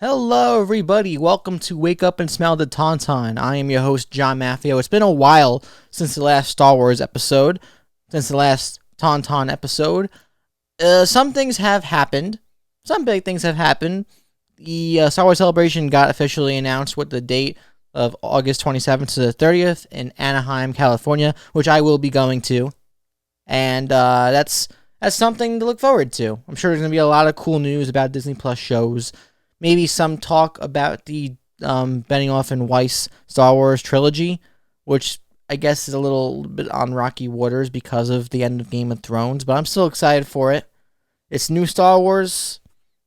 Hello, everybody. Welcome to Wake Up and Smell the Tauntaun. I am your host, John Maffio. It's been a while since the last Star Wars episode, since the last Tauntaun episode. Some things have happened. Some big things have happened. The Star Wars Celebration got officially announced with the date of August 27th to the 30th in Anaheim, California, which I will be going to. And that's something to look forward to. I'm sure there's going to be a lot of cool news about Disney Plus shows. Maybe some talk about the Benioff and Weiss Star Wars trilogy, which I guess is a little bit on rocky waters because of the end of Game of Thrones, but I'm still excited for it. It's new Star Wars,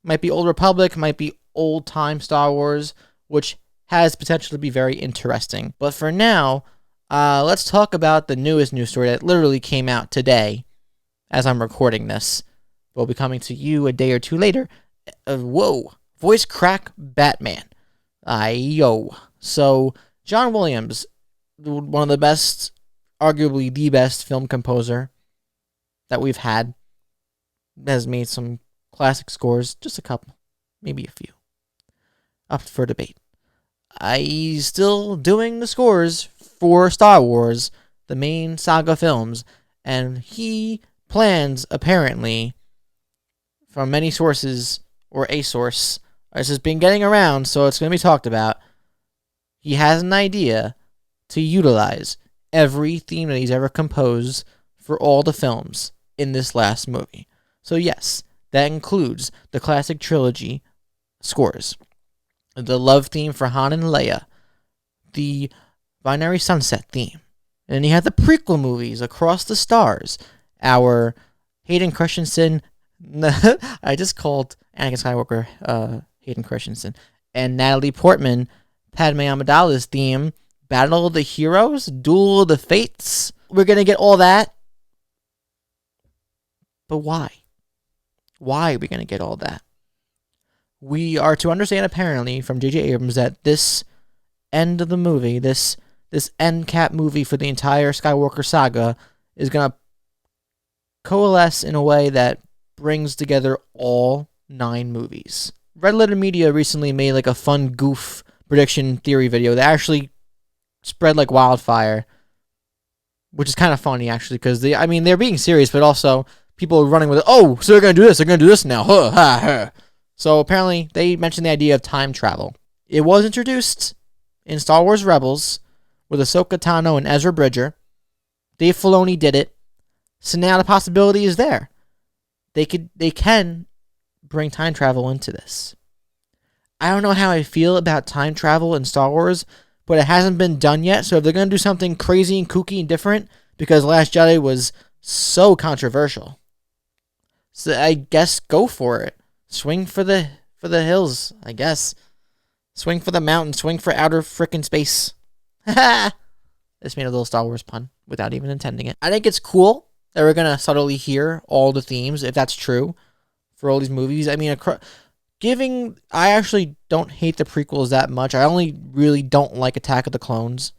might be Old Republic, might be old-time Star Wars, which has potential to be very interesting. But for now, let's talk about the newest news story that literally came out today as I'm recording this. Will be coming to you a day or two later. Whoa. Voice crack Batman. Yo. So, John Williams, one of the best, arguably the best film composer that we've had, has made some classic scores, just a couple, maybe a few, up for debate. He's still doing the scores for Star Wars, the main saga films, and he plans, apparently, from many sources, or a source, this has been getting around, so it's going to be talked about. He has an idea to utilize every theme that he's ever composed for all the films in this last movie. So yes, that includes the classic trilogy scores, the love theme for Han and Leia, the Binary Sunset theme, and then you have the prequel movies, Across the Stars, our Hayden Christensen, I just called Anakin Skywalker Hayden Christensen, and Natalie Portman, Padme Amidala's theme, Battle of the Heroes, Duel of the Fates. We're going to get all that. But why? Why are we going to get all that? We are to understand, apparently, from J.J. Abrams, that this end of the movie, this end cap movie for the entire Skywalker saga, is going to coalesce in a way that brings together all 9 movies. Red Letter Media recently made like a fun goof prediction theory video that actually spread like wildfire, which is kind of funny actually, because they're being serious, but also people are running with it. Oh, so they're gonna do this now. Huh, ha, ha. So apparently they mentioned the idea of time travel. It was introduced in Star Wars Rebels with Ahsoka Tano and Ezra Bridger. Dave Filoni did it, so now the possibility is there. They can bring time travel into this. I don't know how I feel about time travel in Star Wars, but it hasn't been done yet, so if they're going to do something crazy and kooky and different, because Last Jedi was so controversial, so I guess go for it. Swing for the hills, I guess. Swing for the mountain, swing for outer frickin' space. Ha! Just made a little Star Wars pun without even intending it. I think it's cool that we're going to subtly hear all the themes, if that's true, for all these movies. I mean, I actually don't hate the prequels that much. I only really don't like Attack of the Clones.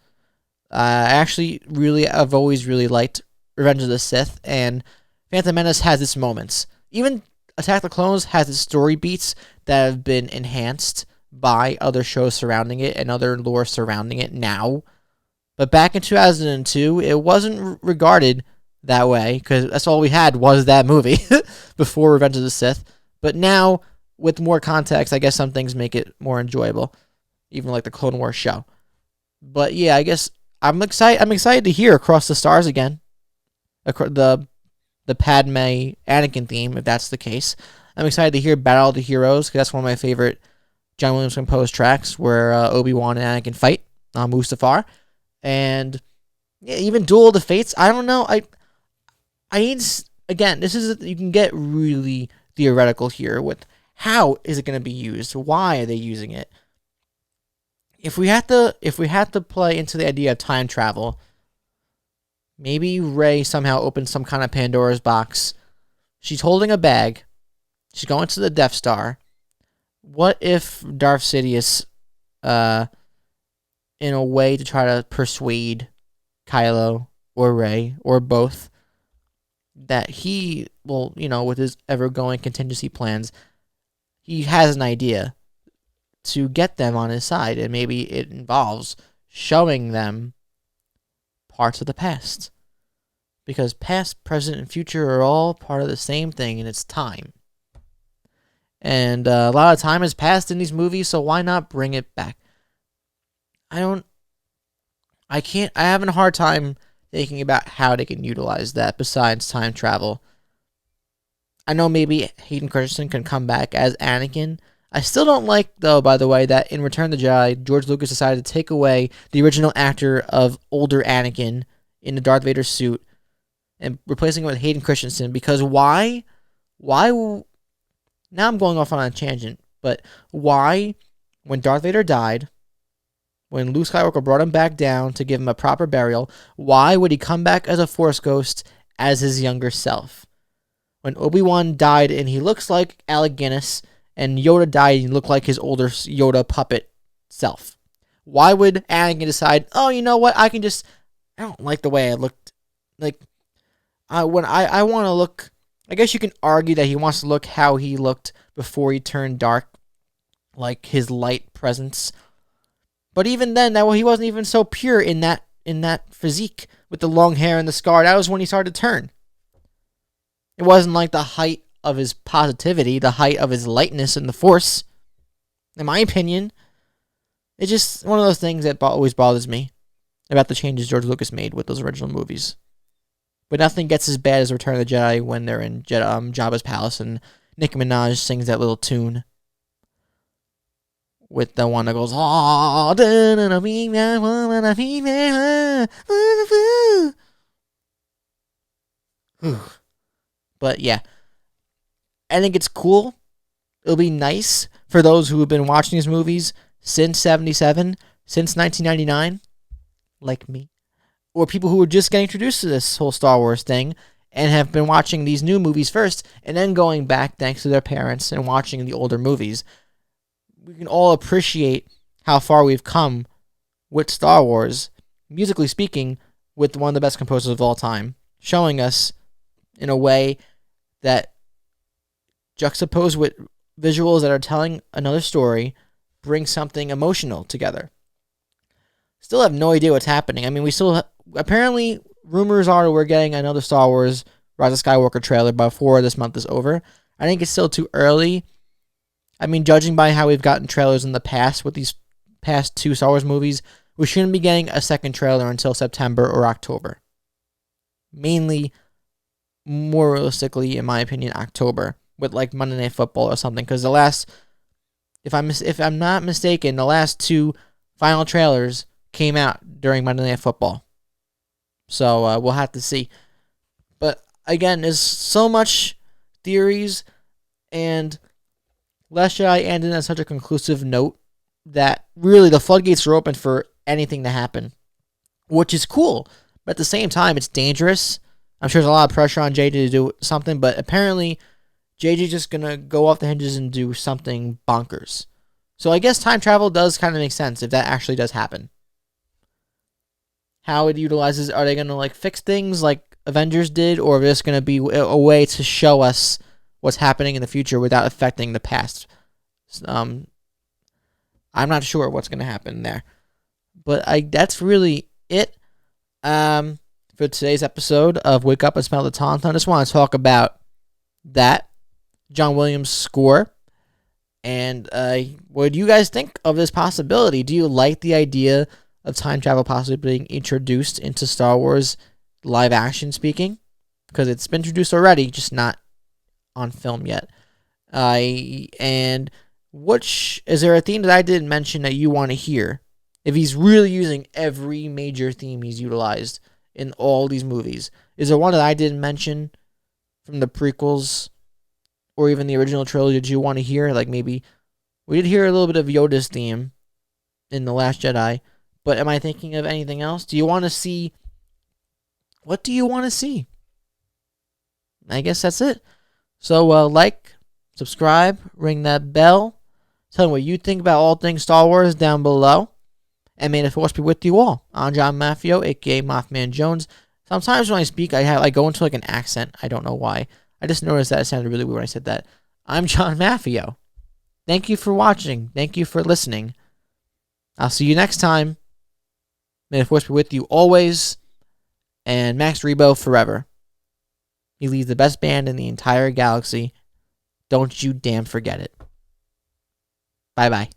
I've always really liked Revenge of the Sith, and Phantom Menace has its moments. Even Attack of the Clones has its story beats that have been enhanced by other shows surrounding it and other lore surrounding it now. But back in 2002, it wasn't regarded that way, because that's all we had was that movie before Revenge of the Sith. But now, with more context, I guess some things make it more enjoyable, even like the Clone Wars show. But yeah, I guess I'm excited to hear Across the Stars again, the Padme Anakin theme, if that's the case. I'm excited to hear Battle of the Heroes, because that's one of my favorite John Williams composed tracks, where Obi-Wan and Anakin fight on Mustafar. And yeah, even Duel of the Fates. I don't know. Again, you can get really theoretical here with how is it going to be used? Why are they using it? If we had to play into the idea of time travel, maybe Rey somehow opens some kind of Pandora's box. She's holding a bag. She's going to the Death Star. What if Darth Sidious, in a way to try to persuade Kylo or Rey or both, that he will, with his ever-going contingency plans, he has an idea to get them on his side, and maybe it involves showing them parts of the past. Because past, present, and future are all part of the same thing, and it's time. And a lot of time has passed in these movies, so why not bring it back? I have a hard time thinking about how they can utilize that besides time travel. I know maybe Hayden Christensen can come back as Anakin. I still don't like, though, by the way, that in Return of the Jedi, George Lucas decided to take away the original actor of older Anakin in the Darth Vader suit and replacing it with Hayden Christensen. Because why? Now I'm going off on a tangent, but why, when Darth Vader died, when Luke Skywalker brought him back down to give him a proper burial, why would he come back as a Force ghost as his younger self? When Obi-Wan died and he looks like Alec Guinness, and Yoda died and he looked like his older Yoda puppet self. Why would Anakin decide, oh, you know what, I don't like the way I looked. Like, I want to look, I guess you can argue that he wants to look how he looked before he turned dark, like his light presence. But even then, he wasn't even so pure in that physique with the long hair and the scar. That was when he started to turn. It wasn't like the height of his positivity, the height of his lightness in the Force. In my opinion, it's just one of those things that always bothers me about the changes George Lucas made with those original movies. But nothing gets as bad as Return of the Jedi when they're in Jabba's palace and Nicki Minaj sings that little tune with the one that goes, oh, but yeah, I think it's cool. It'll be nice for those who have been watching these movies since 1977, since 1999, like me, or people who are just getting introduced to this whole Star Wars thing and have been watching these new movies first and then going back thanks to their parents and watching the older movies. We can all appreciate how far we've come with Star Wars, musically speaking, with one of the best composers of all time, showing us in a way that juxtaposed with visuals that are telling another story, bring something emotional together. Still have no idea what's happening. I mean, apparently rumors are we're getting another Star Wars Rise of Skywalker trailer before this month is over. I think it's still too early. I mean, judging by how we've gotten trailers in the past with these past two Star Wars movies, we shouldn't be getting a second trailer until September or October. Mainly, more realistically, in my opinion, October, with like Monday Night Football or something. Because if I'm not mistaken, the last two final trailers came out during Monday Night Football. So we'll have to see. But again, there's so much theories, and Last Jedi ended on such a conclusive note that really the floodgates are open for anything to happen, which is cool. But at the same time, it's dangerous. I'm sure there's a lot of pressure on JJ to do something, but apparently JJ's just going to go off the hinges and do something bonkers. So I guess time travel does kind of make sense if that actually does happen. How it utilizes, are they going to like fix things like Avengers did, or is this going to be a way to show us what's happening in the future without affecting the past? I'm not sure what's going to happen there. But that's really it for today's episode of Wake Up and Smell the Tauntaun. I just want to talk about that John Williams score. And what do you guys think of this possibility? Do you like the idea of time travel possibly being introduced into Star Wars live action speaking? Because it's been introduced already, just not on film yet. And is there a theme that I didn't mention that you want to hear? If he's really using every major theme he's utilized in all these movies, is there one that I didn't mention from the prequels or even the original trilogy that you want to hear? Like maybe we did hear a little bit of Yoda's theme in The Last Jedi, but am I thinking of anything else? Do you want to see? What do you want to see? I guess that's it. So like, subscribe, ring that bell, tell me what you think about all things Star Wars down below, and may the Force be with you all. I'm John Maffio, aka MaffmanJones. Sometimes when I speak, I go into like an accent. I don't know why. I just noticed that it sounded really weird when I said that. I'm John Maffio. thank you for watching. Thank you for listening. I'll see you next time. May the Force be with you always. And Max Rebo forever. He leads the best band in the entire galaxy. Don't you damn forget it. Bye-bye.